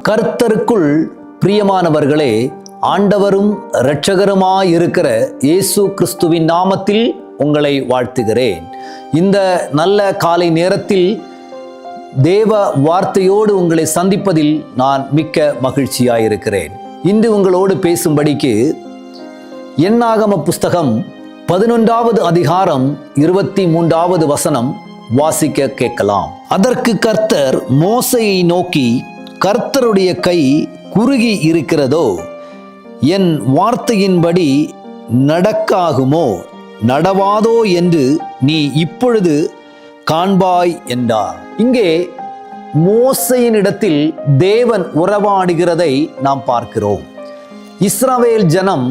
கர்த்தருக்குள் பிரியமானவர்களே, ஆண்டவரும் இரட்சகருமாயிருக்கிற இயேசு கிறிஸ்துவின் நாமத்தில் உங்களை வாழ்த்துகிறேன். இந்த நல்ல காலை நேரத்தில் தேவ வார்த்தையோடு உங்களை சந்திப்பதில் நான் மிக்க மகிழ்ச்சியாயிருக்கிறேன். இன்று உங்களோடு பேசும்படிக்கு என்னாகம புஸ்தகம் 11வது அதிகாரம் 23வது வசனம் வாசிக்க கேட்கலாம். அதற்கு கர்த்தர் மோசேயை நோக்கி, கர்த்தருடைய கை குறுகி இருக்கிறதோ, என் வார்த்தையின்படி நடக்காகுமோ நடவாதோ என்று நீ இப்பொழுது காண்பாய் என்றார். இங்கே மோசேயினிடத்தில் தேவன் உறவாடுகிறதை நாம் பார்க்கிறோம். இஸ்ரவேல் ஜனம்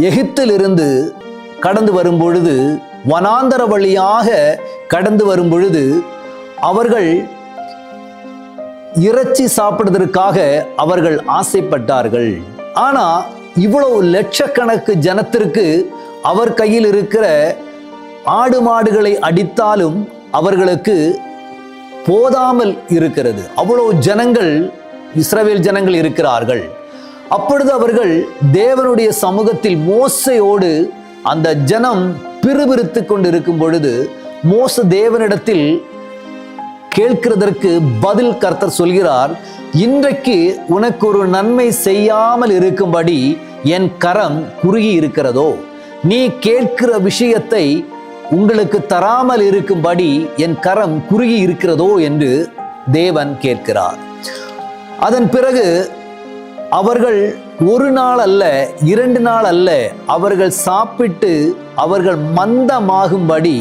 எகிப்திலிருந்து கடந்து வரும் பொழுது, வனாந்தர வழியாக கடந்து வரும் பொழுது, அவர்கள் இறைச்சி சாப்பிடுவதற்காக அவர்கள் ஆசைப்பட்டார்கள். ஆனா இவ்வளவு லட்சக்கணக்கு ஜனத்திற்கு அவர் கையில் இருக்கிற ஆடு மாடுகளை அடித்தாலும் அவர்களுக்கு போதாமல் இருக்கிறது. அவ்வளவு ஜனங்கள், இஸ்ரவேல் ஜனங்கள் இருக்கிறார்கள். அப்பொழுது அவர்கள் தேவனுடைய சமூகத்தில் மோசேயோடு அந்த ஜனம் பிறுபிறுத்து கொண்டு இருக்கும் பொழுது, மோசே தேவனிடத்தில் கேட்கிறதற்கு பதில் கர்த்தர் சொல்கிறார், இன்றைக்கு உனக்கு ஒரு நன்மை செய்யாமல் இருக்கும்படி என் கரம் குறுகி இருக்கிறதோ, நீ கேட்கிற விஷயத்தை உங்களுக்கு தராமல் இருக்கும்படி என் கரம் குறுகி இருக்கிறதோ என்று தேவன் கேட்கிறார். அதன் பிறகு அவர்கள் ஒரு நாள் அல்ல, 2 நாள் அல்ல, அவர்கள் சாப்பிட்டு அவர்கள் மந்தமாகும்படி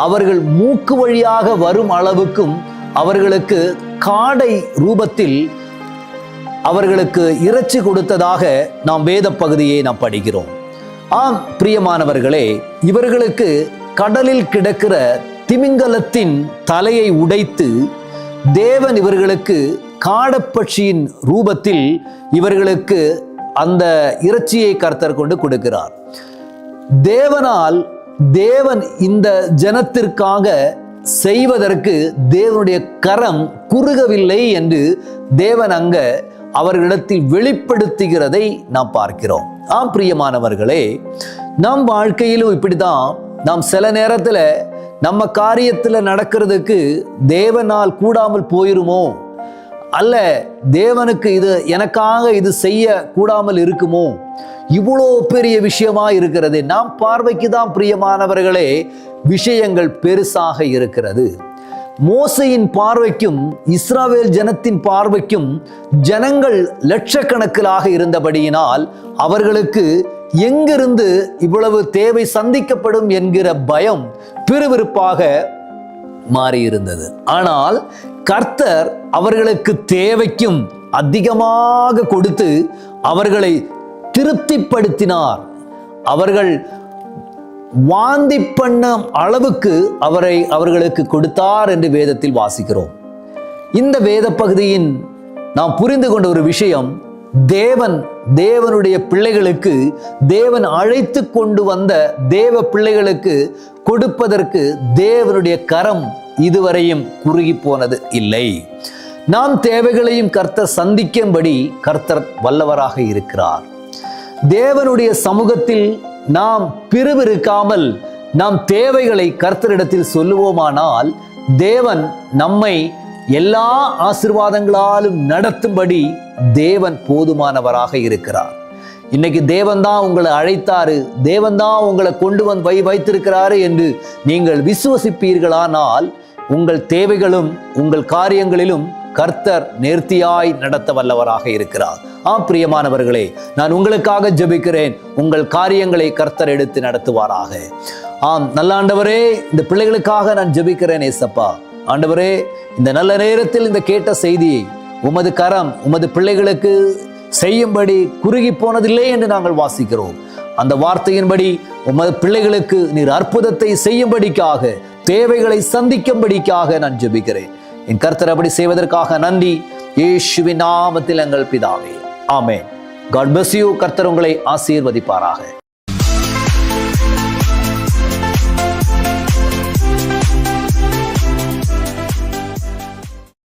அவர்கள் மூக்கு வழியாக வரும் அளவுக்கும் அவர்களுக்கு காடை ரூபத்தில் அவர்களுக்கு இறைச்சி கொடுத்ததாக நாம் வேத பகுதியை நாம் படிக்கிறோம். ஆம் பிரியமானவர்களே, இவர்களுக்கு கடலில் கிடக்கிற திமிங்கலத்தின் தலையை உடைத்து தேவன் இவர்களுக்கு காடப்பட்சியின் ரூபத்தில் இவர்களுக்கு அந்த இறைச்சியை கர்த்தர் கொண்டு கொடுக்கிறார். தேவன் இந்த ஜனத்திற்காக செய்வதற்கு தேவனுடைய கரம் குறுகவில்லை என்று தேவன் அங்க அவர்களிடத்தில் வெளிப்படுத்துகிறதை நாம் பார்க்கிறோம். ஆம் பிரியமானவர்களே, நம் வாழ்க்கையிலும் இப்படிதான். நாம் சில நேரத்தில் நம்ம காரியத்தில் நடக்கிறதுக்கு தேவனால் கூடாமல் போயிருமோ, அல்ல தேவனுக்கு இது எனக்காக இது செய்ய கூடாமல் இருக்குமோ, இவ்வளோ பெரிய விஷயமா இருக்கிறது. நாம் பார்வைக்கு தான் பிரியமானவர்களே விஷயங்கள் பெருசாக இருக்கிறது. மோசேயின் பார்வைக்கும் இஸ்ரவேல் ஜனத்தின் பார்வைக்கும் ஜனங்கள் லட்சக்கணக்கிலாக இருந்தபடியினால் அவர்களுக்கு எங்கிருந்து இவ்வளவு தேவை சந்திக்கப்படும் என்கிற பயம் பிறுவிறுப்பாக மாறியிருந்தது. ஆனால் கர்த்தர் அவர்களுக்கு தேவைக்கும் அதிகமாக கொடுத்து அவர்களை திருப்திப்படுத்தினார். அவர்கள் வாந்தி பண்ண அளவுக்கு அவர்களுக்கு கொடுத்தார் என்று வேதத்தில் வாசிக்கிறோம். இந்த வேத பகுதியின் நாம் புரிந்து கொண்ட ஒரு விஷயம், தேவனுடைய பிள்ளைகளுக்கு, தேவன் அழைத்து கொண்டு வந்த தேவ பிள்ளைகளுக்கு கொடுப்பதற்கு தேவனுடைய கரம் இதுவரையும் குறுகி போனது இல்லை. நாம் தேவைகளையும் கர்த்தர் சந்திக்கும்படி கர்த்தர் வல்லவராக இருக்கிறார். தேவனுடைய சமூகத்தில் நாம் பிறுவிறுக்காமல் நாம் தேவைகளை கர்த்தரிடத்தில் சொல்லுவோமானால் தேவன் நம்மை எல்லா ஆசீர்வாதங்களாலும் நடத்தும்படி தேவன் போதுமானவராக இருக்கிறார். இன்னைக்கு தேவன் தான் உங்களை அழைத்தாரு, தேவன் தான் உங்களை கொண்டு வந்து வைத்திருக்கிறாரு என்று நீங்கள் விசுவசிப்பீர்களானால் உங்கள் தேவைகளும் உங்கள் காரியங்களிலும் கர்த்தர் நேர்த்தியாய் நடத்த வல்லவராக இருக்கிறார். பிரியமானவர்களே, நான் உங்களுக்காக ஜெபிக்கிறேன். உங்கள் காரியங்களை கர்த்தர் எடுத்து நடத்துவாராக. நல்ல ஆண்டவரே, இந்த பிள்ளைகளுக்காக நான் ஜெபிக்கிறேன். ஏசப்பா ஆண்டவரே, இந்த நல்ல நேரத்தில் இந்த கேட்ட செய்தியை உமது கரம் உமது பிள்ளைகளுக்கு செய்யும்படி குறுகி போனதில்லை என்று நாங்கள் வாசிக்கிறோம். அந்த வார்த்தையின்படி உமது பிள்ளைகளுக்கு நீர் அற்புதத்தை செய்யும்படிக்காக, தேவைகளை சந்திக்கும்படிக்காக நான் ஜெபிக்கிறேன். என் கர்த்தர் அப்படி செய்வதற்காக நன்றி. இயேசுவின் நாமத்தில் எங்கள் பிதாவே, ஆமென். God bless you. கர்த்தர் உங்களை ஆசீர்வதிப்பாராக.